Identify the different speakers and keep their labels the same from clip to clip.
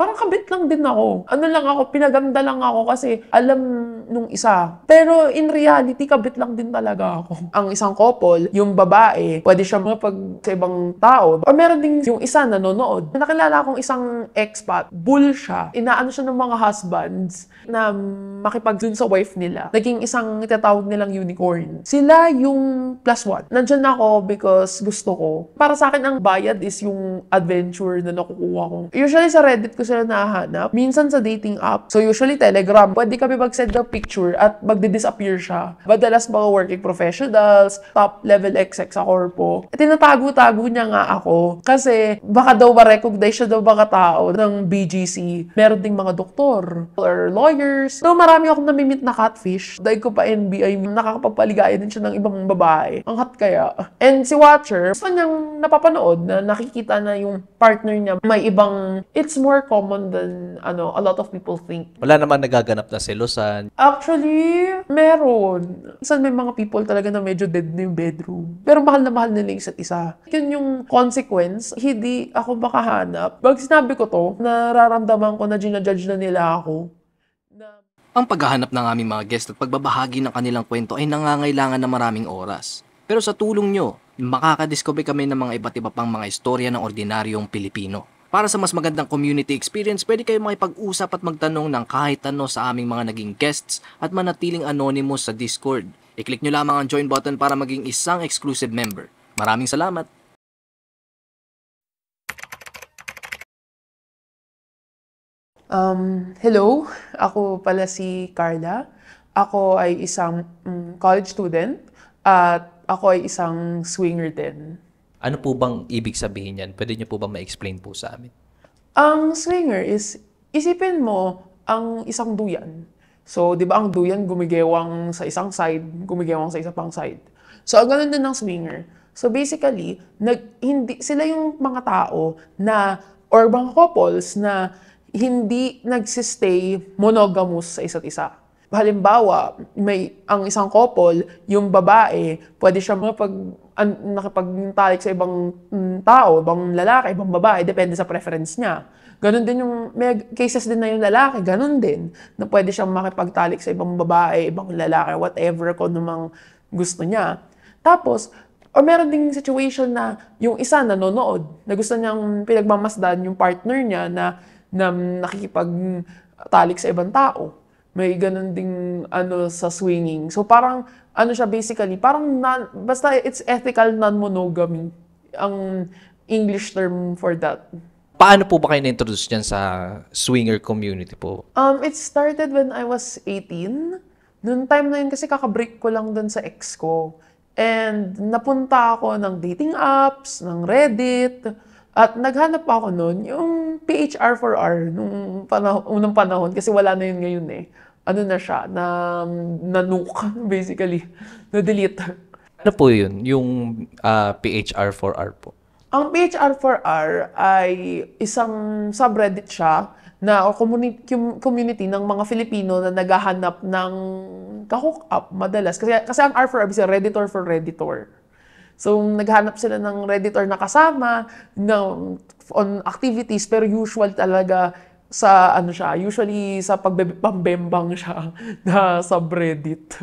Speaker 1: Parang kabit lang din ako. Ano lang ako, pinaganda lang ako kasi alam nung isa. Pero in reality, kabit lang din talaga ako. Ang isang couple, yung babae, pwede siya mapag sa ibang tao. O meron din yung isa nanonood. Nakilala akong isang expat, bull siya. Inaano siya ng mga husbands na makipag dun sa wife nila. Naging isang itatawag nilang unicorn. Sila yung +1. Nandyan ako because gusto ko. Para sa akin, ang bayad is yung adventure na nakukuha ko. Usually sa Reddit ko sila nahahanap. Minsan sa dating app. So usually Telegram. Pwede kami mag-send ng picture at magdi-disappear siya. Madalas mga working professionals, top level exec sa corpo. Tinatago-tago niya nga ako. Kasi baka daw ma-recognize siya daw mga tao ng BGC. Meron ding mga doktor or lawyers. So marami akong namimit na catfish. Dahil ko pa NBI, nakakapagpaligaya din siya ng ibang babae. Ang hot kaya. And si Watcher, gusto niyang napapanood na nakikita na yung partner niya may ibang, it's more common than a lot of people think.
Speaker 2: Wala naman nagaganap na selosan.
Speaker 1: Actually, meron. Minsan may mga people talaga na medyo dead na yung bedroom. Pero mahal na mahal nila isa't isa. Yun yung consequence. Hindi ako makahanap. Pag sinabi ko to, nararamdaman ko na ginajudge na nila ako.
Speaker 3: Ang paghahanap ng aming mga guest at pagbabahagi ng kanilang kwento ay nangangailangan ng maraming oras. Pero sa tulong nyo, makakadiscover kami ng mga iba't iba pang mga istorya ng ordinaryong Pilipino. Para sa mas magandang community experience, pwede kayo makipag-usap at magtanong ng kahit ano sa aming mga naging guests at manatiling anonymous sa Discord. I-click nyo lamang ang join button para maging isang exclusive member. Maraming salamat!
Speaker 1: Hello, ako pala si Carla. Ako ay isang college student at ako ay isang swinger din.
Speaker 2: Ano po bang ibig sabihin yan? Pwede niyo po ba ma-explain po sa amin?
Speaker 1: Ang swinger is, isipin mo ang isang duyan. So, di ba ang duyan gumigewang sa isang side, gumigewang sa isa pang side. So, ang ganun din ng swinger. So, basically, hindi, sila yung mga tao na, or mga couples na hindi nagsistay monogamous sa isa't isa. Halimbawa, ang isang couple, yung babae, pwede siya nakipagtalik sa ibang tao, ibang lalaki, ibang babae, depende sa preference niya. Ganon din may cases din na yung lalaki, ganon din, na pwede siyang makipagtalik sa ibang babae, ibang lalaki, whatever, kung namang gusto niya. Tapos, o meron ding situation na yung isa nanonood, na gusto niyang pinagmamasdan yung partner niya na nakikipagtalik sa ibang tao. May ganun ding sa swinging. So parang siya basically, parang basta it's ethical non-monogamy ang English term for that.
Speaker 2: Paano po ba kayo na-introduce dyan sa swinger community po?
Speaker 1: It started when I was 18. Noong time na yun kasi kakabreak ko lang dun sa ex ko. And napunta ako ng dating apps, ng Reddit, at naghanap ako noon yung PHR4R nung unang panahon kasi wala na yun ngayon eh. Ano na siya, na-nuke basically, na-delete.
Speaker 2: Ano po yun? Yung PHR4R po?
Speaker 1: Ang PHR4R ay isang subreddit siya na community ng mga Filipino na naghahanap ng ka-hook-up madalas. Kasi ang R4R is Redditor for Redditor. So, naghanap sila ng Redditor na kasama on activities, pero usual talaga sa usually sa pagbembang siya na subreddit.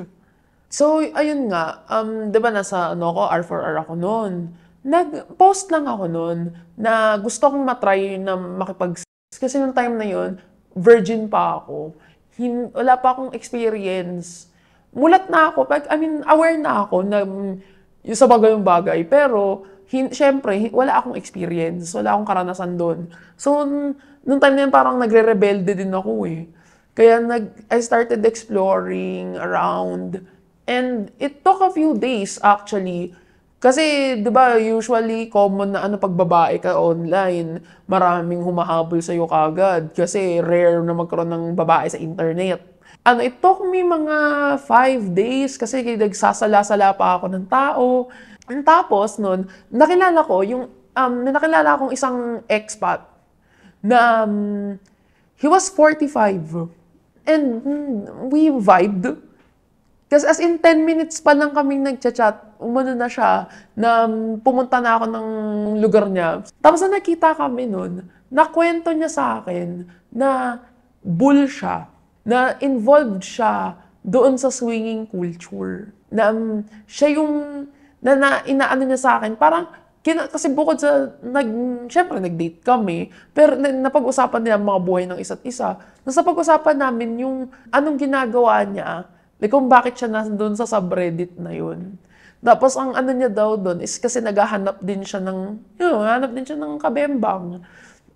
Speaker 1: So, ayun nga, 'di ba nasa R4R ako noon. Nag-post lang ako noon na gusto kong matry na kasi nung time na yun, virgin pa ako. Wala pa akong experience. Mulat na ako, aware na ako na yung sa bagay-bagay. Pero, syempre, wala akong experience. Wala akong karanasan doon. So, nung time na yun, parang nagre-rebelde din ako eh. Kaya I started exploring around. And it took a few days actually. Kasi, di ba, usually common na pag babae ka online, maraming humahabol sa'yo kagad. Kasi rare na magkaroon ng babae sa internet. It took me mga 5 days kasi nagsasala-sala pa ako ng tao. Tapos nun, nakilala akong isang expat na he was 45. And we vibed. Kasi as in 10 minutes pa lang kaming nagchat-chat, umano na siya, na pumunta na ako ng lugar niya. Tapos na nakita kami nun, nakwento niya sa akin na bull siya, na involved siya doon sa swinging culture. Na siya yung, inaano niya sa akin, parang, kasi bukod sa, syempre nag-date kami, pero napag-usapan nila ang mga buhay ng isa't isa. Nasa pag-usapan namin yung anong ginagawa niya, like kung bakit siya nandun sa subreddit na yun. Tapos ang ano niya daw doon is kasi naghahanap din siya ng, hanap din siya ng kabembang.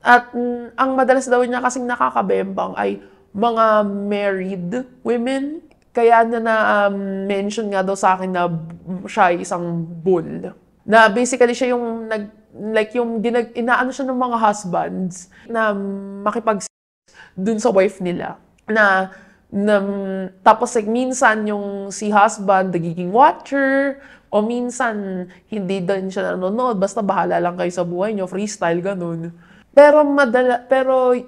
Speaker 1: At ang madalas daw niya kasing nakakabembang ay mga married women. Kaya na mention nga daw sa akin na siya ay isang bull. Na basically siya yung inaano siya ng mga husbands na makipag dun sa wife nila. Tapos like, minsan yung si husband nagiging watcher, o minsan hindi din siya nanonood, basta bahala lang kayo sa buhay nyo, freestyle, ganun. Pero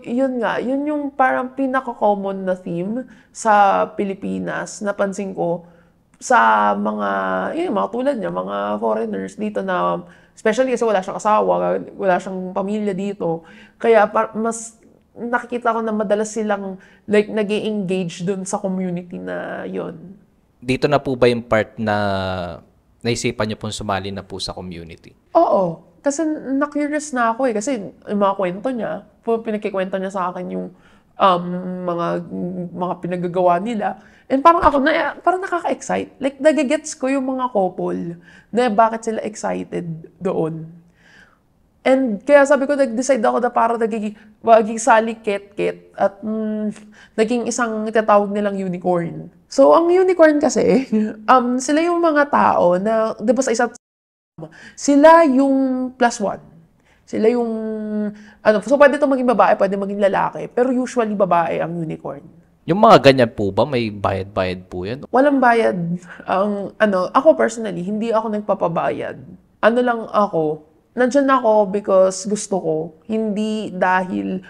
Speaker 1: yun nga, yun yung parang pinaka-common na theme sa Pilipinas, napansin ko, sa mga tulad niya, mga foreigners dito na, especially kasi wala siyang asawa, wala siyang pamilya dito. Kaya mas nakikita ko na madalas silang like nag-i-engage dun sa community na yon.
Speaker 2: Dito na po ba yung part na naisipan niyo pong sumali na po sa community?
Speaker 1: Oo. Kasi na-curious na ako kasi yung mga kwento niya, pinagkikwento niya sa akin yung mga pinagagawa nila. And parang ako, parang nakaka-excite. Like, nagigets ko yung mga couple na bakit sila excited doon. And kaya sabi ko, nag-decide ako na parang maging sali ket-ket at naging isang itatawag nilang unicorn. So, ang unicorn kasi, sila yung mga tao na, di ba sa isa't sila yung +1. Sila yung, so pwede ito maging babae, pwede maging lalaki, pero usually babae ang unicorn.
Speaker 2: Yung mga ganyan po ba, may bayad-bayad po yan?
Speaker 1: Walang bayad. Ako personally, hindi ako nagpapabayad. Lang ako, nandyan ako because gusto ko, hindi dahil,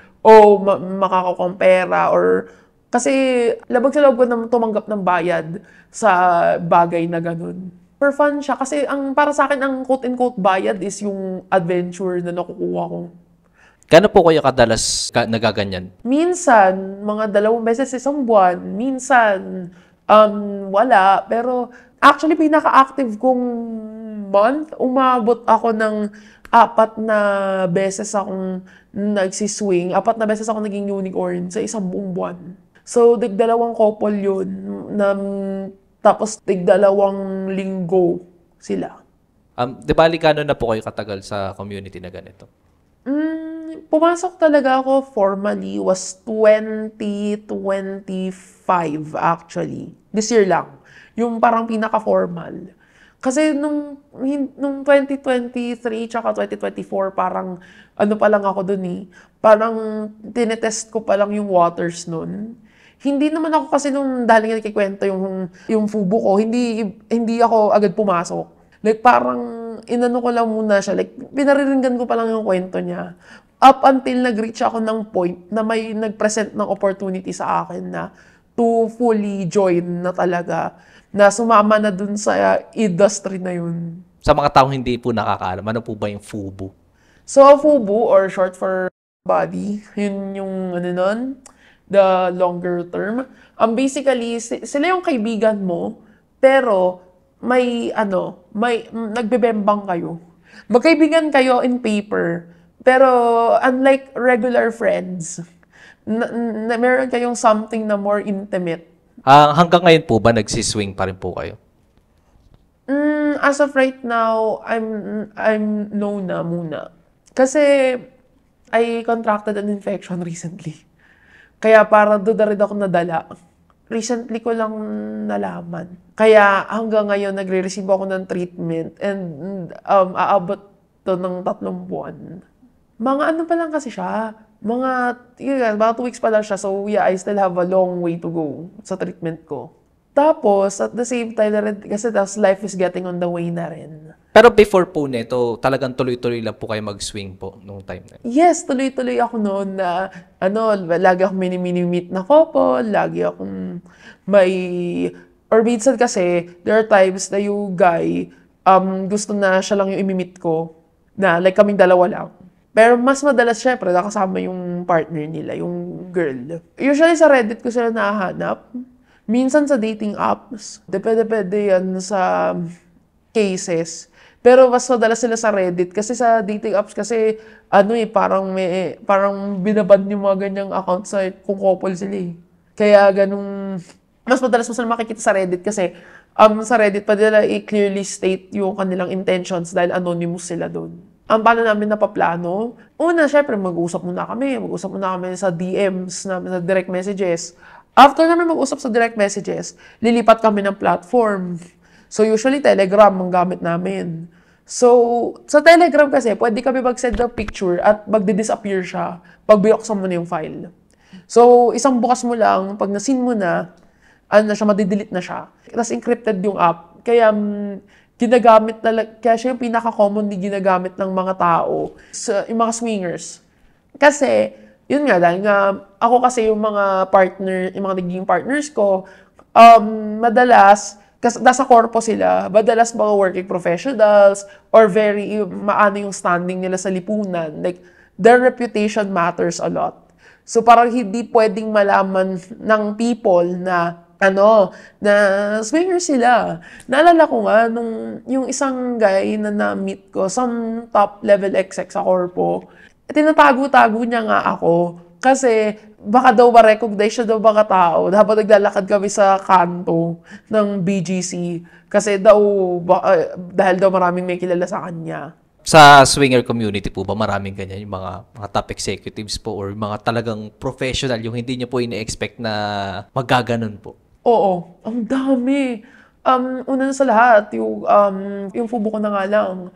Speaker 1: makakakompera or, kasi labag sa loob ko na tumanggap ng bayad sa bagay na ganun. For fun siya. Kasi para sa akin, ang quote-unquote bayad is yung adventure na nakukuha ko.
Speaker 2: Gano'n po kayo kadalas nagaganyan?
Speaker 1: Minsan, mga 2 beses isang buwan. Minsan, wala. Pero actually, pinaka-active kong month, umabot ako ng 4 na beses akong nagsiswing. 4 na beses ako naging unicorn sa isang buong buwan. So, 2 couple yun na tapos 2 linggo sila.
Speaker 2: Di bali kano na po kayo katagal sa community na ganito?
Speaker 1: Pumasok talaga ako formally was 2025 actually. This year lang. Yung parang pinaka-formal. Kasi nung 2023 tsaka 2024 parang pa lang ako dun eh. Parang tinetest ko pa lang yung waters nun. Hindi naman ako kasi nung dahil nga nakikwento yung FUBU ko, hindi ako agad pumasok. Like parang inano ko lang muna siya. Like pinariringgan ko pa lang yung kwento niya. Up until nag-reach ako ng point na may nag-present ng opportunity sa akin na to fully join na talaga. Na sumama na dun sa industry na yun.
Speaker 2: Sa mga taong hindi po nakakaalam, ano po ba yung FUBU?
Speaker 1: So FUBU or short for body, yun yung nun, the longer term. Basically, sila yung kaibigan mo, pero may nagbebembang kayo. Magkaibigan kayo in paper, pero unlike regular friends, meron kayong something na more intimate.
Speaker 2: Hanggang ngayon po ba nagsiswing pa rin po kayo?
Speaker 1: As of right now, I'm no na muna. Kasi I contracted an infection recently. Kaya parang doon na rin ako nadala. Recently ko lang nalaman. Kaya hanggang ngayon nagre-receive ako ng treatment and aabot to ng 3 buwan. Mga pa lang kasi siya. Mga 2 weeks pa lang siya. So yeah, I still have a long way to go sa treatment ko. Tapos, at the same time, kasi life is getting on the way na rin.
Speaker 2: Pero before po nito, talagang tuloy-tuloy lang po kayo mag-swing po nung time na.
Speaker 1: Yes, tuloy-tuloy ako noon na, lagi akong mini-meet na couple, lagi akong Or minsan kasi, there are times na yung guy, gusto na siya lang yung imimit ko, na like kaming dalawa lang. Pero mas madalas syempre, nakasama yung partner nila, yung girl. Usually sa Reddit ko sila nahahanap. Minsan sa dating apps. Depende yan sa cases. Pero mas madalas sila sa Reddit kasi sa dating apps kasi parang binaban yung mga ganyang accounts sa kung couple sila eh. Kaya ganung mas madalas mo sila makikita sa Reddit kasi sa Reddit pa nila i-clearly state yung kanilang intentions dahil anonymous sila doon. Paano namin napaplano? Una, syempre, mag-usap muna kami sa DMs, sa direct messages. After namin mag-usap sa direct messages, lilipat kami ng platform. So, usually, Telegram ang gamit namin. So, sa Telegram kasi, pwede kami mag-send ng picture at magdi-disappear siya pag binuksan mo na yung file. So, isang bukas mo lang, pag nasin mo na, madidelete na siya. Tapos encrypted yung app. Kaya, ginagamit talaga, kaya siya yung pinaka-commonly ginagamit ng mga tao, yung mga swingers. Kasi, yun nga, dahil nga, ako kasi yung mga naging partners ko, madalas, kasi nasa corpo sila, madalas mga working professionals, or very, maano yung standing nila sa lipunan. Like, their reputation matters a lot. So, parang hindi pwedeng malaman ng people na swinger sila. Naalala ko nga, yung isang guy na na-meet ko, some top-level exec sa corpo, tinatago-tago niya nga ako. Kasi, baka daw ma-recognize siya daw mga tao habang naglalakad kami sa kanto ng BGC. Kasi dahil daw maraming may kilala sa kanya.
Speaker 2: Sa swinger community po ba maraming ganyan, yung mga top executives po or mga talagang professional, yung hindi niyo po ine-expect na magaganon po?
Speaker 1: Oo, ang dami. Una na sa lahat, yung fubo ko na nga lang,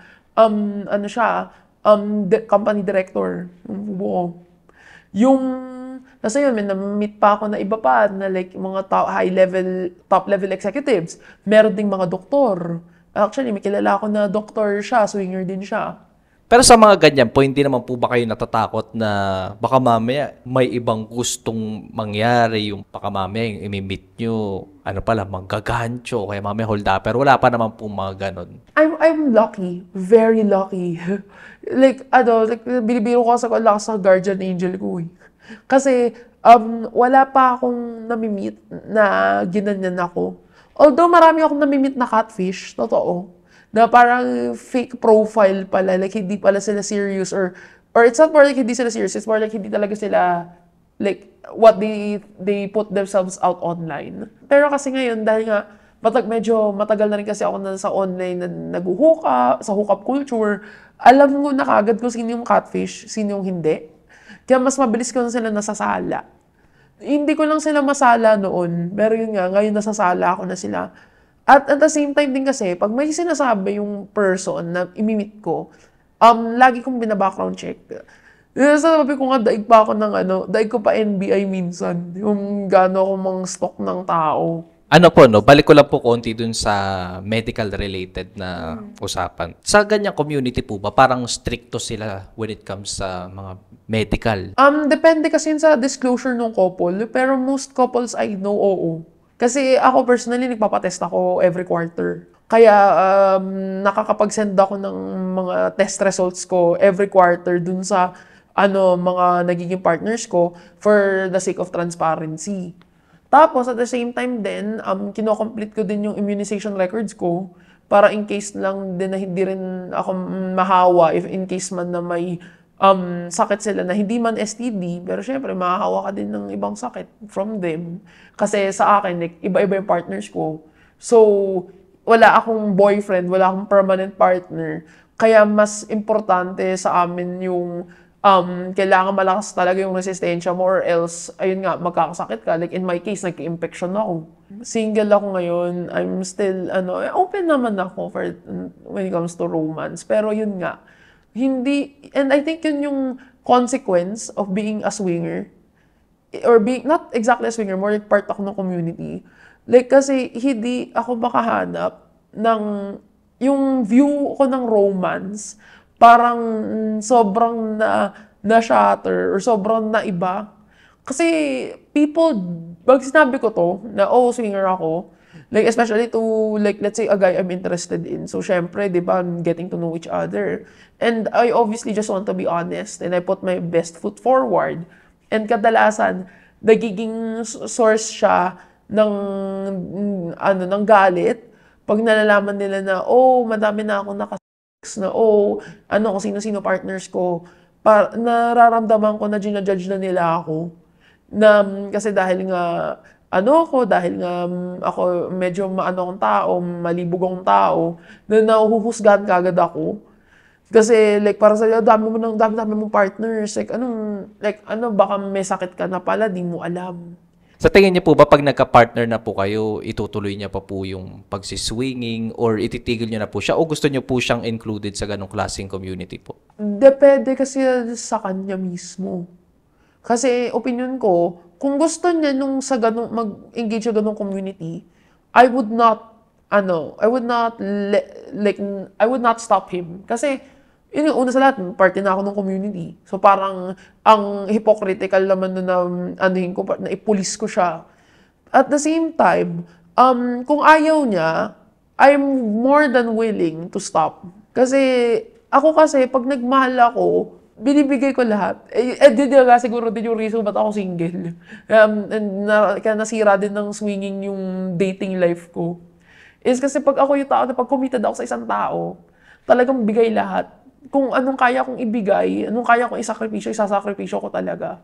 Speaker 1: company director, yung fubo ko. Nasa yun, may na-meet pa ako na iba pa, na like mga top-level executives. Meron ding mga doktor. Actually, may kilala ako na doktor siya, swinger din siya.
Speaker 2: Pero sa mga ganyan po, hindi naman po ba kayo natatakot na baka mamaya may ibang gustong mangyari, yung baka mamaya yung imimit nyo, manggagancho, kaya mamaya hold up, pero wala pa naman po mga ganon.
Speaker 1: I'm lucky, very lucky. Binibiro ko sa guardian angel ko eh. Kasi, wala pa akong namimit na ginanyan ako. Although marami akong namimit na catfish, totoo. Na parang fake profile pala, like hindi pala sila serious or it's not more like hindi sila serious, it's more like hindi talaga sila like what they put themselves out online. Pero kasi ngayon, dahil nga medyo matagal na rin kasi ako na sa online na sa hookup culture, alam mo na kagad kung sino yung catfish, sino yung hindi. Kaya mas mabilis ko na sila nasasala. Hindi ko lang sila masala noon, pero yun nga, ngayon nasasala ako na sila. At the same time din kasi, pag may sinasabi yung person na imimit ko, lagi kong bina-background check. Sabi ko nga, daig ko pa NBI minsan. Yung gano'n ako mga stock ng tao.
Speaker 2: Balik ko lang po konti dun sa medical-related na usapan. Sa ganyang community po ba, parang stricto sila when it comes sa mga medical?
Speaker 1: Depende kasi sa disclosure ng couple, pero most couples I know, oo. Kasi ako personally, nagpapatest ako every quarter. Kaya nakakapag-send ako ng mga test results ko every quarter dun sa mga nagiging partners ko for the sake of transparency. Tapos, at the same time din, kino-complete ko din yung immunization records ko para in case lang din na hindi rin ako mahawa if in case man na may sakit sila na hindi man STD, pero syempre, mahahawa ka din ng ibang sakit from them. Kasi sa akin, like, iba-iba yung partners ko. So, wala akong boyfriend, wala akong permanent partner. Kaya mas importante sa amin yung kailangan malakas talaga yung resistensya mo or else, ayun nga, magkakasakit ka. Like in my case, nag-infection ako. Single ako ngayon. I'm still, open naman ako when it comes to romance. Pero yun nga, hindi, and I think yun yung consequence of being a swinger. Or being, not exactly a swinger, more like part ako ng community. Like, kasi hindi ako makahanap ng, yung view ko ng romance, parang sobrang na-shatter or sobrang naiba. Kasi people, pag sinabi ko to, na swinger ako, Like, especially to, like, let's say, a guy I'm interested in. So, syempre, di ba, getting to know each other. And I obviously just want to be honest and I put my best foot forward. And kadalasan, nagiging source siya ng, ng galit. Pag nalalaman nila na, oh, madami na akong na, oh, kung sino-sino partners ko. Nararamdaman ko na ginajudge na nila ako. Na, kasi dahil nga, dahil nga ako medyo akong tao, malibog akong tao, na nahuhusgahan kagad ako. Kasi like para sa dami mong partners, baka may sakit ka na pala, di mo alam.
Speaker 2: Sa tingin niyo po ba pag nagka-partner na po kayo, itutuloy niya pa po yung pagsiswinging or ititigil niyo na po siya o gusto niyo po siyang included sa ganong klaseng community po?
Speaker 1: Depende kasi sa kanya mismo. Kasi opinion ko, kung gusto niya mag-engage sa ganong community, I would not stop him. Kasi, yun yung una sa lahat, parte na ako ng community. So parang, ang hypocritical naman na na ipulis ko siya. At the same time, kung ayaw niya, I'm more than willing to stop. Kasi, pag nagmahal ako, binibigay ko lahat. Siguro din yung reason ba't ako single. Kaya nasira din ng swinging yung dating life ko. Is kasi pag ako yung tao na pag committed ako sa isang tao, talagang bigay lahat. Kung anong kaya kong ibigay, anong kaya kong isakripisyo, isasakripisyo ko talaga.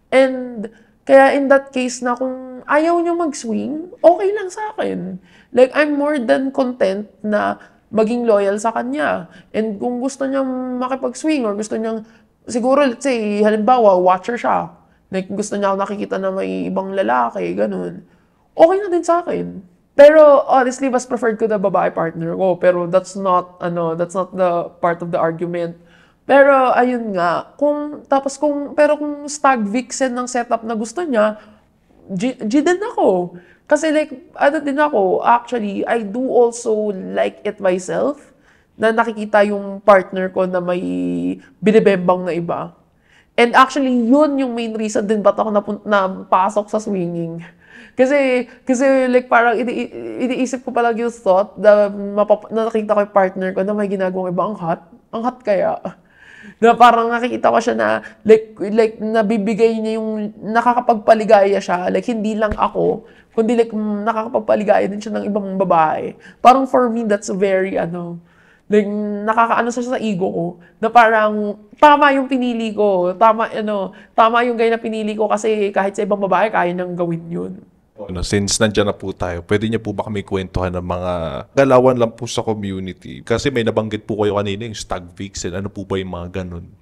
Speaker 1: And kaya in that case na kung ayaw niya mag-swing, okay lang sa akin. Like, I'm more than content na maging loyal sa kanya. And kung gusto niyang makipag-swing or gusto niyang, siguro, let's say, halimbawa, watcher siya. Like, gusto niya ako nakikita na may ibang lalaki, ganun. Okay na din sa akin. Pero, honestly, mas preferred ko na babae partner ko. Pero that's not the part of the argument. Pero, ayun nga, pero kung stag vixen ng setup na gusto niya, G din ako. Kasi like, din ako, actually, I do also like it myself, na nakikita yung partner ko na may binibembang na iba. And actually, yun yung main reason din ba't ako napasok sa swinging. Kasi like parang iniisip ko palang yung thought na nakita ko yung partner ko na may ginagawang iba, ang hot kaya. Na parang nakikita ko siya na like nabibigay niya yung nakakapagpaligaya siya, like hindi lang ako, kundi like nakakapagpaligaya din siya ng ibang babae. Parang for me, that's very like nakakaano sa ego ko na parang tama yung pinili ko, tama yung guy na pinili ko kasi kahit sa ibang babae kaya niyang gawin yun.
Speaker 4: Since nandiyan na po tayo, pwede niyo po ba kami kwentuhan ng mga galawan lang po sa community? Kasi may nabanggit po kayo kanina yung stag vixen. Ano po ba yung mga ganun?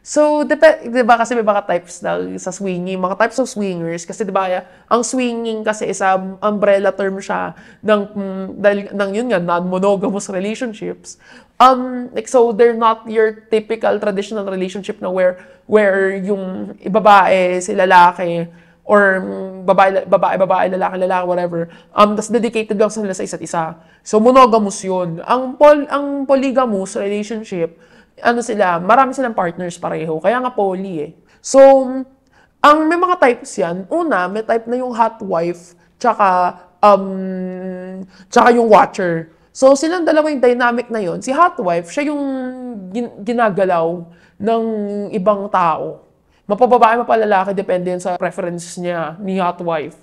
Speaker 1: So, diba kasi may mga types sa swinging, mga types of swingers. Kasi diba, ang swinging kasi is umbrella term siya ng yun nga, non-monogamous relationships. So they're not your typical traditional relationship na where yung babae, si lalaki, or babae, lalaki, whatever. Tas dedicated lang sila sa isa't isa. So, monogamous yun. Ang polygamous relationship, marami silang partners pareho. Kaya nga poly eh. So, may mga types yan. Una, may type na yung hot wife, tsaka yung watcher. So, silang dalawa yung dynamic na yun. Si hot wife, siya yung ginagalaw ng ibang tao. Mapababae, mapalalaki, depende yan sa preference niya ni hot wife.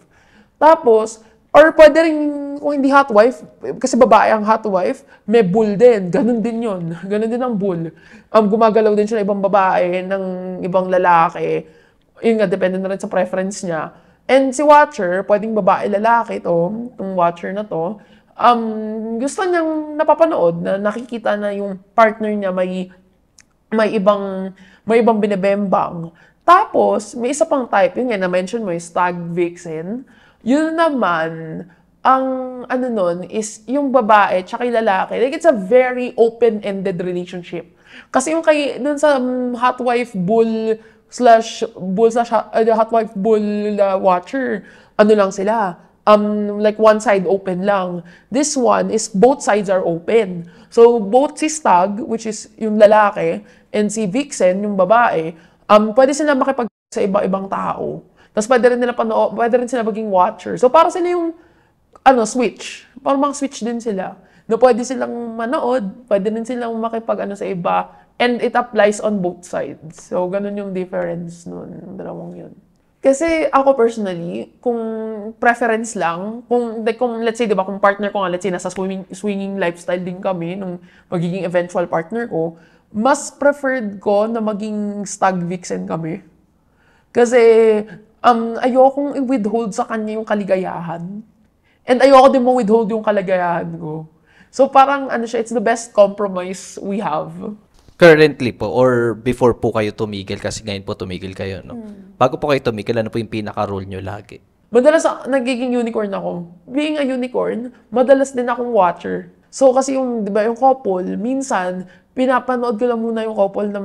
Speaker 1: Tapos, or pwede rin, kung hindi hot wife, kasi babae ang hot wife, may bull din. Ganun din yun. Ganun din ang bull. Gumagalaw din siya ng ibang babae, ng ibang lalaki. Yun nga, depende na rin sa preference niya. And si watcher, pwedeng babae, lalaki itong watcher na to, gusto niyang napapanood, na nakikita na yung partner niya may ibang binibembang. Tapos, may isa pang type, yun nga, na-mention mo, yung stag vixen. Yun naman, ang nun is yung babae tsaka yung lalaki. Like, it's a very open-ended relationship. Kasi yung dun sa hot wife bull slash hot wife bull watcher, lang sila. Like one side open lang. This one is both sides are open. So, both si stag, which is yung lalaki, and si vixen, yung babae, pwede sila makipag sa iba-ibang tao. Tapos pwede rin sila maging watcher. So, para sila yung, switch. Parang mga switch din sila. Na pwede silang manood, pwede din silang makipag sa iba, and it applies on both sides. So, ganun yung difference nun, dalawang yun. Kasi ako personally, kung preference lang, kung let's say, di ba, kung partner ko nga, let's say, nasa swinging lifestyle din kami, nung magiging eventual partner ko, mas preferred ko na maging stag vixen kami. Kasi, ayokong i-withhold sa kanya yung kaligayahan. And ayoko din mo withhold yung kaligayahan ko. So parang it's the best compromise we have.
Speaker 2: Currently po, or before po kayo tumigil, kasi ngayon po tumigil kayo, no? Bago po kayo tumigil, ano po yung pinaka-rule nyo lagi?
Speaker 1: Madalas nagiging unicorn ako. Being a unicorn, madalas din akong watcher. So kasi di ba, yung couple, minsan, pinapanood ko lang muna yung couple na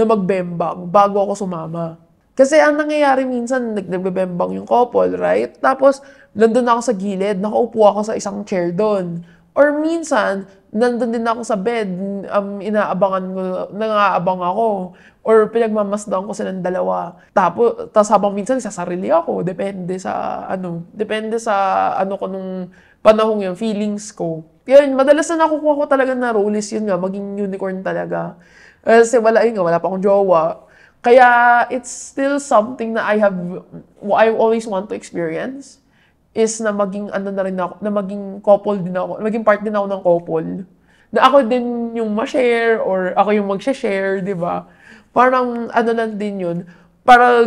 Speaker 1: magbembang bago ako sumama. Kasi ang nangyayari minsan, nagbebembang yung couple, right? Tapos, nandun ako sa gilid, nakaupo ako sa isang chair doon. Or minsan, nandun din ako sa bed, nangaabang ako. Or pinagmamasdan ko silang dalawa. Tapos habang minsan, sasarili ako. Depende sa ko nung panahong yung feelings ko. Yan, madalas na nakukuha ko talaga na role is yun nga, maging unicorn talaga. Kasi wala pa akong jowa. Kaya it's still something na I always want to experience. Is na maging na rin ako, na maging couple din ako, maging part din ako ng couple. Na ako din yung ma-share or ako yung mag-share, di ba? Parang lang din yun. Para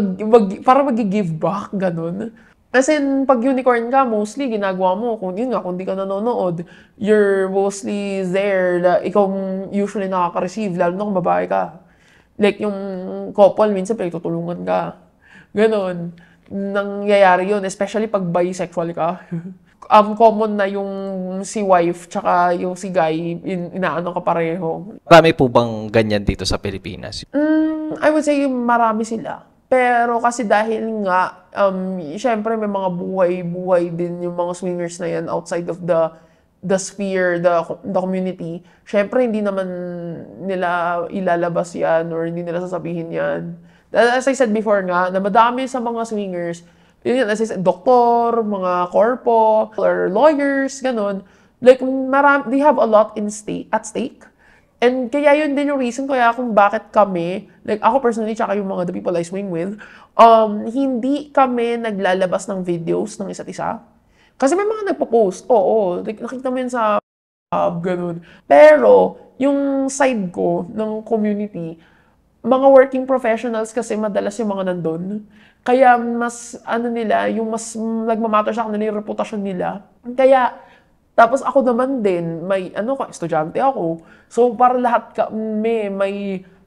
Speaker 1: mag-give back, ganun. Kasi pag unicorn ka, mostly ginagawa mo, kung di ka nanonood, you're mostly there, ikaw usually nakaka-receive, lalo na kung babae ka. Like yung couple, minsan pinagtutulungan ka. Ganon. Nangyayari yun, especially pag bisexual ka. Common na yung si wife tsaka yung si guy, inaano ka pareho.
Speaker 2: Marami po bang ganyan dito sa Pilipinas?
Speaker 1: I would say marami sila. Pero kasi dahil nga, syempre may mga buhay din yung mga swingers na yan outside of the sphere, the community. Syempre hindi naman nila ilalabas yan or hindi nila sasabihin yan. As I said before nga, na madami sa mga swingers, yun, as I said, doktor, mga corpo, or lawyers, ganun. Like, they have a lot at stake. And kaya yun din yung reason kaya kung bakit kami, like ako personally, tsaka yung mga the people I swing with, hindi kami naglalabas ng videos ng isa't isa. Kasi may mga nagpo-post, like, nakita mo yun sa ganun. Pero, yung side ko ng community, mga working professionals kasi madalas yung mga nandun. Kaya mas, yung mas nagmamatter sa kanila yung reputasyon nila. Kaya, tapos ako naman din, estudyante ako. So, para lahat kami,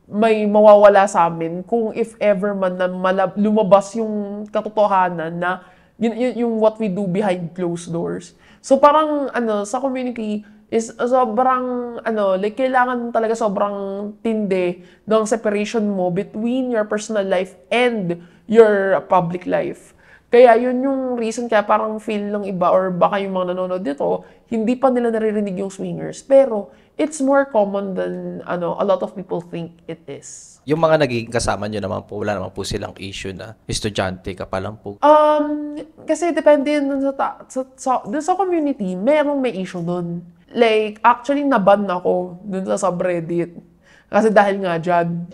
Speaker 1: may mawawala sa amin kung if ever man na lumabas yung katotohanan na yung what we do behind closed doors. So, parang, sa community, is sobrang, like, kailangan talaga sobrang tindi ng separation mo between your personal life and your public life. Kaya yun yung reason kaya parang feel ng iba or baka yung mga nanonood dito, hindi pa nila naririnig yung swingers. Pero it's more common than a lot of people think it is.
Speaker 2: Yung mga nagiging kasama nyo naman po, wala naman po silang issue na estudyante ka pa lang po.
Speaker 1: Kasi depende yun sa community, merong may issue dun. Like, actually, naban ako dun sa subreddit. Kasi dahil nga dyan,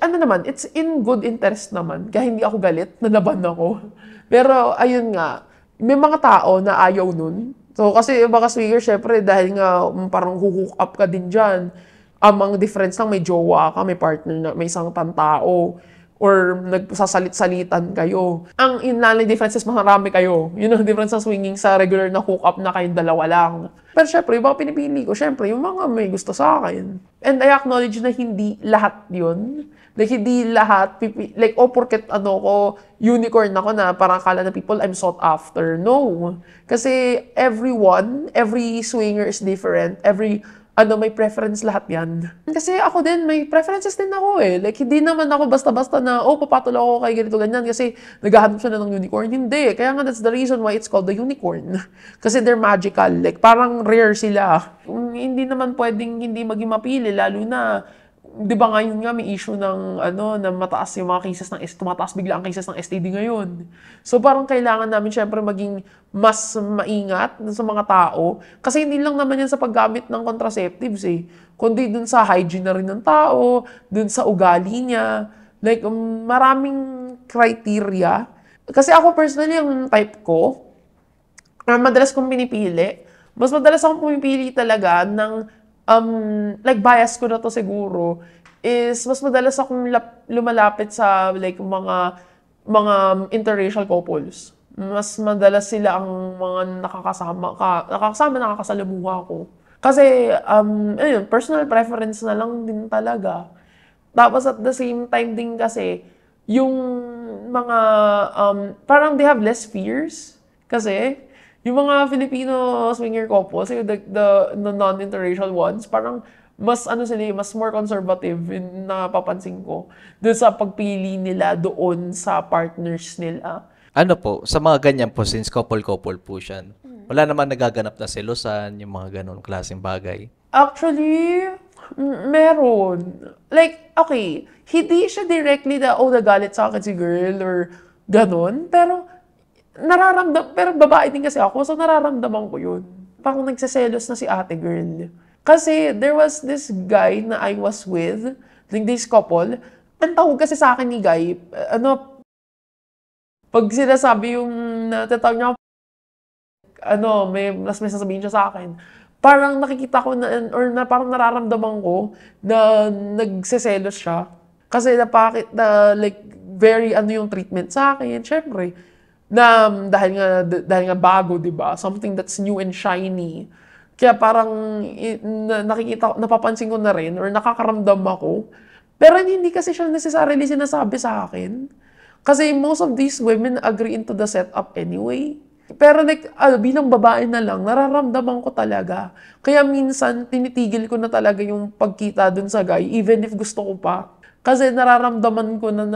Speaker 1: it's in good interest naman. Kaya hindi ako galit na naban ako. Pero, ayun nga, may mga tao na ayaw nun. So, kasi baka swinger, syempre, dahil nga parang hook up ka din dyan. Ang difference lang, may jowa ka, may partner na, may isang tantao. Or nagsasalit-salitan kayo. Ang inlaling difference is marami kayo. Yun ang difference sa swinging sa regular na hook-up na kayong dalawa lang. Pero syempre, yung mga pinipili ko, syempre, yung mga may gusto sa akin. And I acknowledge na hindi lahat yun. Like, hindi lahat, porket unicorn ako na parang akala na people I'm sought after. No. Kasi every swinger is different. May preference lahat yan. Kasi ako din, may preferences din ako eh. Like, hindi naman ako basta-basta na, papatol ako kay ganito, ganyan, kasi naghahanap siya na ng unicorn. Hindi. Kaya nga, that's the reason why it's called the unicorn. Kasi they're magical. Like, parang rare sila. Hindi naman pwedeng hindi maging mapili, lalo na di ba ngayon nga may issue ng na mataas yung mga cases tumataas bigla ang cases ng STD ngayon. So parang kailangan namin syempre maging mas maingat sa mga tao kasi hindi lang naman yan sa paggamit ng contraceptives kundi dun sa hygiene na rin ng tao, dun sa ugali niya. Like maraming criteria. Kasi ako personally yung type ko, madalas kong pinipili. Mas madalas akong pumipili talaga ng like bias ko na to siguro is mas madalas akong lumalapit sa like mga interracial couples. Mas madalas sila ang mga nakakasalamuha ko. Kasi ayun, personal preference na lang din talaga. Tapos at the same time din kasi yung mga parang they have less fears kasi yung mga Filipino swinger couples, the non-interracial ones, parang mas mas more conservative yung napapansin ko doon sa pagpili nila doon sa partners nila.
Speaker 2: Ano po, sa mga ganyan po, since couple-couple po siya, wala naman nagaganap na selosan, yung mga ganun klaseng bagay?
Speaker 1: Actually, meron. Like, okay, hindi siya directly nagalit sa akin si girl or ganun, pero pero babae din kasi ako, so nararamdaman ko yun. Parang nagseselos na si ate girl. Kasi there was this guy na I was with, like this couple, ang tawag kasi sa akin ni guy, pag sinasabi yung natatawag niya, may sasabihin siya sa akin, parang nakikita ko parang nararamdaman ko na nagseselos siya. Kasi like, very yung treatment sa akin, syempre. Na dahil nga bago, 'di ba? Something that's new and shiny. Kaya parang napapansin ko na rin or nakakaramdam ako. Pero hindi kasi siya necessarily sinasabi sa akin. Kasi most of these women agree into the setup anyway. Pero like, bilang babae na lang, nararamdaman ko talaga. Kaya minsan, tinitigil ko na talaga yung pagkita dun sa guy, even if gusto ko pa. Kasi nararamdaman ko na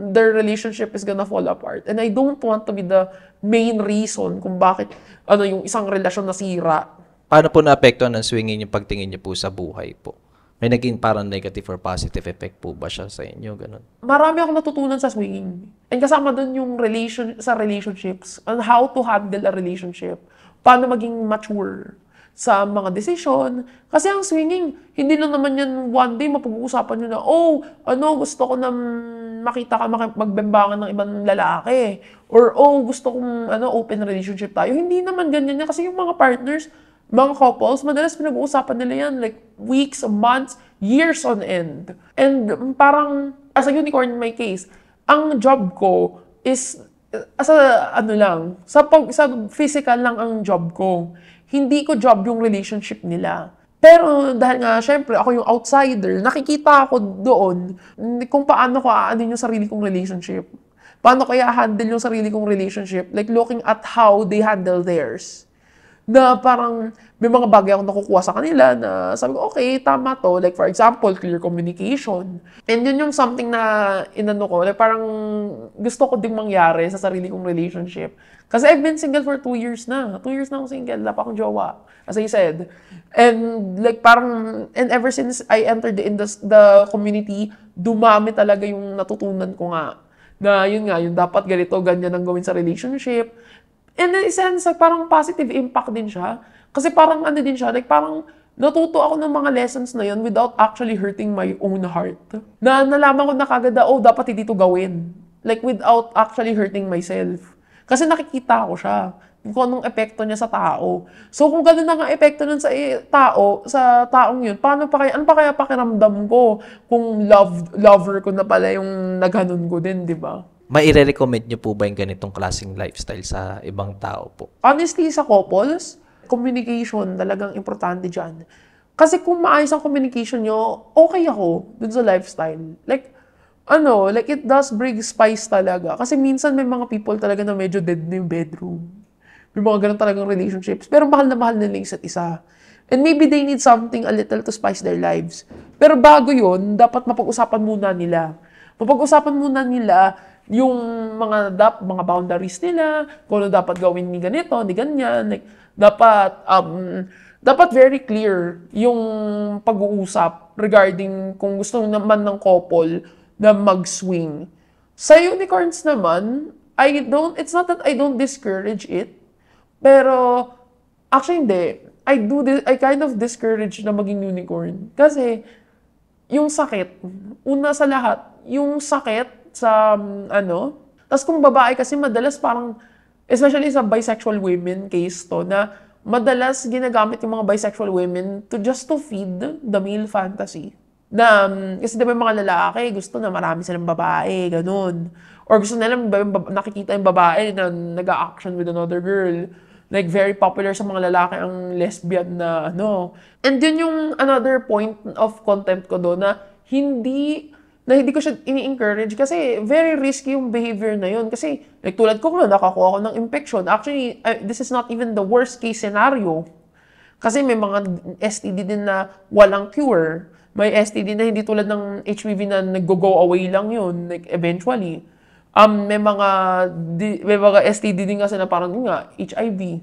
Speaker 1: their relationship is gonna fall apart. And I don't want to be the main reason kung bakit yung isang relasyon nasira.
Speaker 2: Paano po naapektuhan ng swinging yung pagtingin niyo po sa buhay po? May naging parang negative or positive effect po ba siya sa inyo? Ganun.
Speaker 1: Marami akong natutunan sa swinging. And kasama dun yung relationships, on how to handle a relationship. Paano maging mature sa mga desisyon. Kasi ang swinging, hindi lang naman yan one day mapag-uusapan nyo na, gusto ko na makita ka magbembangan ng ibang lalaki. Or, gusto kong open relationship tayo. Hindi naman ganyan yan. Kasi yung mga partners, mga couples, madalas pinag-uusapan nila yan like weeks, months, years on end. And parang, as a unicorn in my case, ang job ko is, sa physical lang ang job ko. Hindi ko job yung relationship nila. Pero dahil nga, syempre, ako yung outsider, nakikita ako doon kung paano ko aanin yung sarili kong relationship. Paano kaya handle yung sarili kong relationship? Like looking at how they handle theirs. Na parang may mga bagay akong nakukuha sa kanila na sabi ko, okay, tama to. Like for example, clear communication. And yun yung something na like parang gusto ko ding mangyari sa sarili kong relationship. Kasi I've been single for 2 years na. 2 years na akong single. Wala pa akong jowa. As I said. And like and ever since I entered the community, dumami talaga yung natutunan ko nga. Na yun nga, yung dapat ganito, ganyan ang gawin sa relationship. And in a sense, like, parang positive impact din siya. Kasi parang din siya, like parang natuto ako ng mga lessons na yun without actually hurting my own heart. Na nalaman ko na kagad dapat hindi ito gawin. Like without actually hurting myself. Kasi nakikita ko siya, kung anong epekto niya sa tao. So kung gano'n na nga epekto nun sa taong yun, ano pa kaya pakiramdam ko kung lover ko na pala yung naghanon ko din, di ba?
Speaker 2: Maire-recommend niyo po ba yung ganitong klaseng lifestyle sa ibang tao po?
Speaker 1: Honestly, sa couples, communication talagang importante dyan. Kasi kung maayos ang communication nyo, okay ako dun sa lifestyle. Like it does bring spice talaga. Kasi minsan may mga people talaga na medyo dead na yung bedroom. May mga ganun talagang relationships. Pero mahal na mahal nila isa't isa. And maybe they need something a little to spice their lives. Pero bago yun, dapat mapag-usapan muna nila. Mapag-usapan muna nila yung mga boundaries nila, kung ano dapat gawin ni ganito, ni ganyan. Like, dapat dapat very clear yung pag-uusap regarding kung gusto naman ng couple na mag-swing. Sa unicorns naman, it's not that I don't discourage it, pero actually hindi. I kind of discourage na maging unicorn. Kasi, yung sakit, una sa lahat, yung sakit sa, tas kung babae kasi madalas parang, especially sa bisexual women case to, na madalas ginagamit yung mga bisexual women to feed the male fantasy. Na, kasi diba yung mga lalaki, gusto na marami silang babae, ganun. Or gusto nila nakikita yung babae na nag-a-action with another girl. Like, very popular sa mga lalaki ang lesbian na And yun yung another point of contempt ko doon na hindi ko siya ini-encourage kasi very risky yung behavior na yun. Kasi, like, tulad ko nakakuha ko ng infection. Actually, this is not even the worst case scenario. Kasi may mga STD din na walang cure. May STD na hindi tulad ng HPV na nag-go away lang yun, like, eventually. May mga STD din kasi na parang nga, HIV,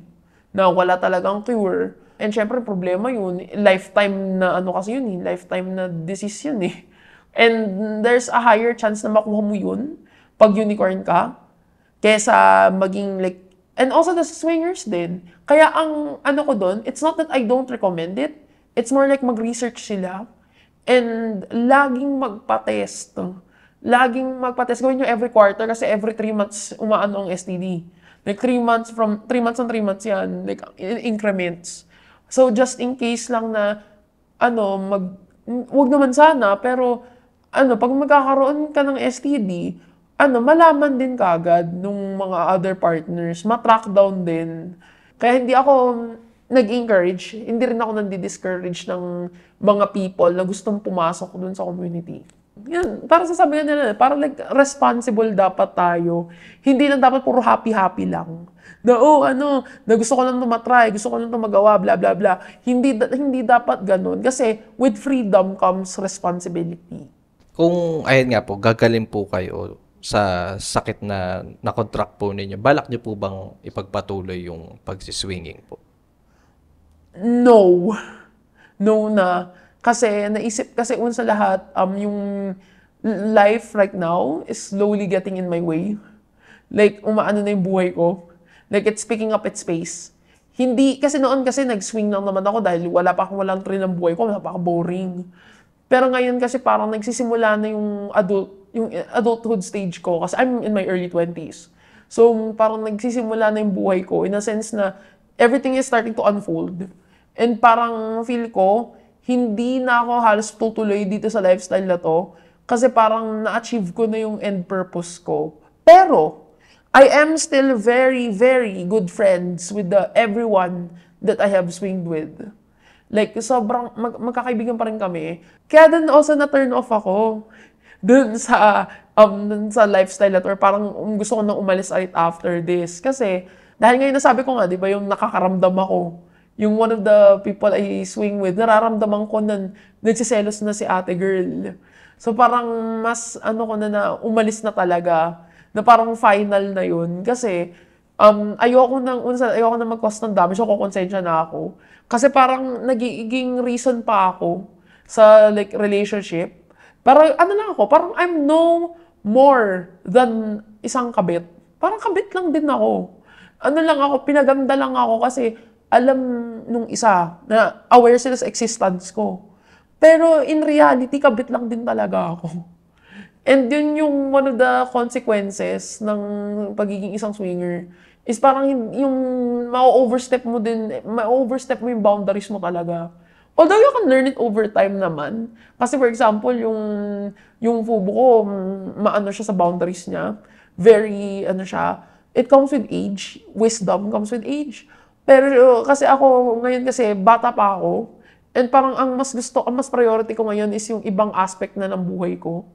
Speaker 1: na wala talagang cure. And syempre, problema yun. Lifetime na kasi yun eh. Lifetime na disease yun eh. And there's a higher chance na makuha mo yun pag unicorn ka kesa maging like, and also the swingers din. Kaya ang ko doon, it's not that I don't recommend it. It's more like mag-research sila and laging magpa-test. Gawin nyo every quarter kasi every 3 months umaano ang STD. Like 3 months on 3 months yan. Like in increments. So just in case lang na, wag naman sana, pero, pag magkakaroon ka ng STD, malaman din kagad nung mga other partners, matrack down din. Kaya hindi ako nag-encourage, hindi rin ako nandi-discourage ng mga people na gustong pumasok dun sa community. Yan, para sasabihin nila, parang like responsible dapat tayo. Hindi lang dapat puro happy-happy lang. Na na gusto ko lang matry, gusto ko lang magawa, bla bla bla. Hindi dapat ganun. Kasi with freedom comes responsibility.
Speaker 2: Kung, ayun nga po, gagaling po kayo sa sakit na na-contract po ninyo, balak niyo po bang ipagpatuloy yung pagsiswinging po?
Speaker 1: No. No na. Kasi naisip, una sa lahat, yung life right now is slowly getting in my way. Like, umaano na yung buhay ko. Like, it's picking up its pace. Kasi noon nag-swing lang naman ako dahil walang train ng buhay ko, napaka-boring. Pero ngayon kasi parang nagsisimula na yung adulthood stage ko kasi I'm in my early 20s. So, parang nagsisimula na yung buhay ko in a sense na everything is starting to unfold. And parang feel ko, hindi na ako halos tutuloy dito sa lifestyle na to kasi parang na-achieve ko na yung end purpose ko. Pero, I am still very, very good friends with everyone that I have swinged with. Like, sobrang magkakaibigan pa rin kami. Kaya din also na-turn off ako dun sa lifestyle na to. Parang gusto ko nang umalis right after this. Kasi, dahil ngayon nasabi ko nga, di ba, yung nakakaramdam ako. Yung one of the people I swing with, nararamdaman ko na nagsiselos na si ate girl. So parang mas ko na umalis na talaga. Na parang final na yun. Kasi ayoko na mag-cause ng damage. So kukonsensya na ako. Kasi parang nagiging reason pa ako sa like relationship. Parang parang I'm no more than isang kabit. Parang kabit lang din ako. Pinaganda lang ako kasi alam nung isa na aware sila sa existence ko. Pero in reality, kabit lang din talaga ako. And yun yung one of the consequences ng pagiging isang swinger is parang yung ma-overstep mo yung boundaries mo talaga. Although you can learn it over time naman. Kasi for example, yung fubo ko, maano siya sa boundaries niya. Very, it comes with age. Wisdom comes with age. Pero kasi ako, ngayon kasi, bata pa ako. And parang ang mas priority ko ngayon is yung ibang aspect na ng buhay ko.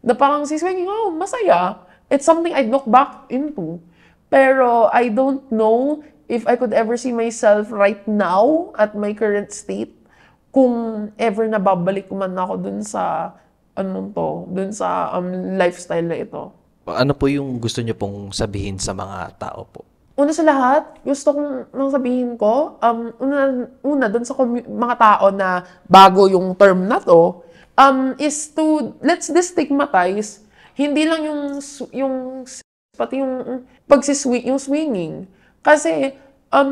Speaker 1: Na parang swinging, masaya. It's something I'd look back into. Pero I don't know if I could ever see myself right now at my current state kung ever nababalik man ako dun sa, lifestyle na ito.
Speaker 2: Ano po yung gusto niyo pong sabihin sa mga tao po?
Speaker 1: Una sa lahat, gusto kong sabihin ko, una dun sa mga tao na bago yung term na to, is to, let's destigmatize, hindi lang pati yung yung swinging. Kasi,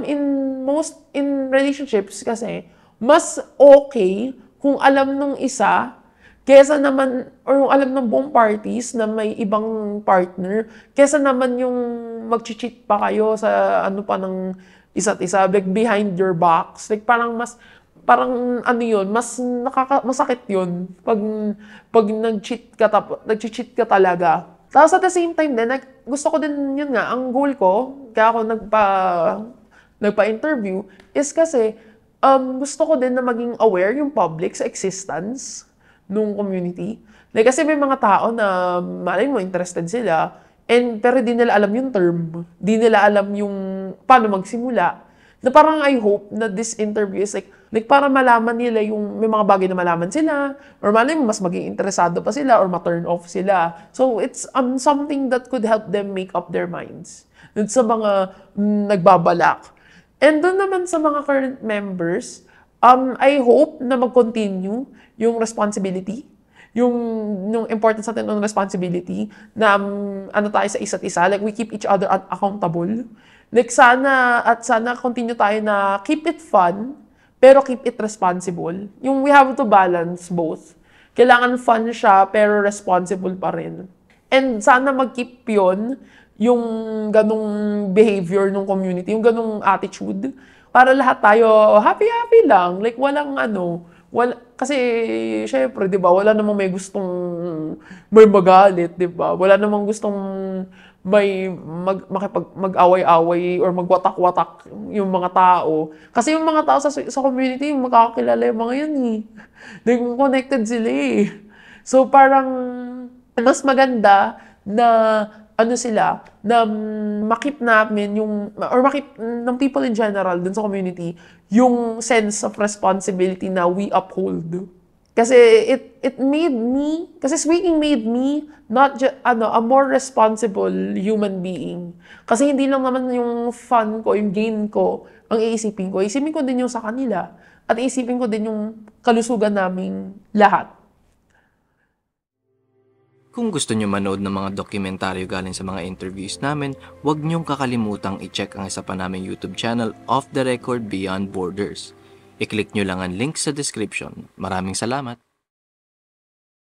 Speaker 1: in relationships kasi, mas okay kung alam nung isa, kesa naman, or yung alam ng buong parties na may ibang partner, kesa naman yung mag-cheat pa kayo sa ano pa ng isa't isa, like behind your backs. Like parang ano yun, masakit yun pag nag-cheat ka talaga. Tapos at the same time din, gusto ko din yun nga, ang goal ko, kaya ako nagpa-interview, is kasi gusto ko din na maging aware yung public sa existence nung community. Like, kasi may mga tao na malay mo, interested sila, pero di nila alam yung term. Di nila alam yung paano magsimula. Na parang I hope na this interview is like para malaman nila yung may mga bagay na malaman sila, or malay mo, mas maging interesado pa sila, or ma-turn off sila. So, it's something that could help them make up their minds. Dun sa mga nagbabalak. And doon naman sa mga current members, I hope na mag-continue yung responsibility, yung importance natin ng responsibility, na ano tayo sa isa't isa, like we keep each other accountable. Like sana continue tayo na keep it fun, pero keep it responsible. Yung we have to balance both. Kailangan fun siya, pero responsible pa rin. And sana mag-keep yun, yung ganong behavior ng community, yung ganong attitude, para lahat tayo happy-happy lang. Like, kasi, syempre, di ba, wala namang may gustong may magalit, di ba? Wala namang gustong may mag-away-away or magwatak-watak yung mga tao. Kasi yung mga tao sa community, makakakilala yung mga yan eh. Like, connected sila eh. So, parang, mas maganda na na makip namin or makip ng people in general dun sa community, yung sense of responsibility na we uphold. Kasi swinging made me a more responsible human being. Kasi hindi lang naman yung fun ko, yung gain ko, ang iisipin ko. Iisipin ko din yung sa kanila. At iisipin ko din yung kalusugan naming lahat.
Speaker 3: Kung gusto nyo manood ng mga dokumentaryo galing sa mga interviews namin, huwag nyong kakalimutang i-check ang isa pa naming YouTube channel, Off the Record Beyond Borders. I-click nyo lang ang link sa description. Maraming salamat!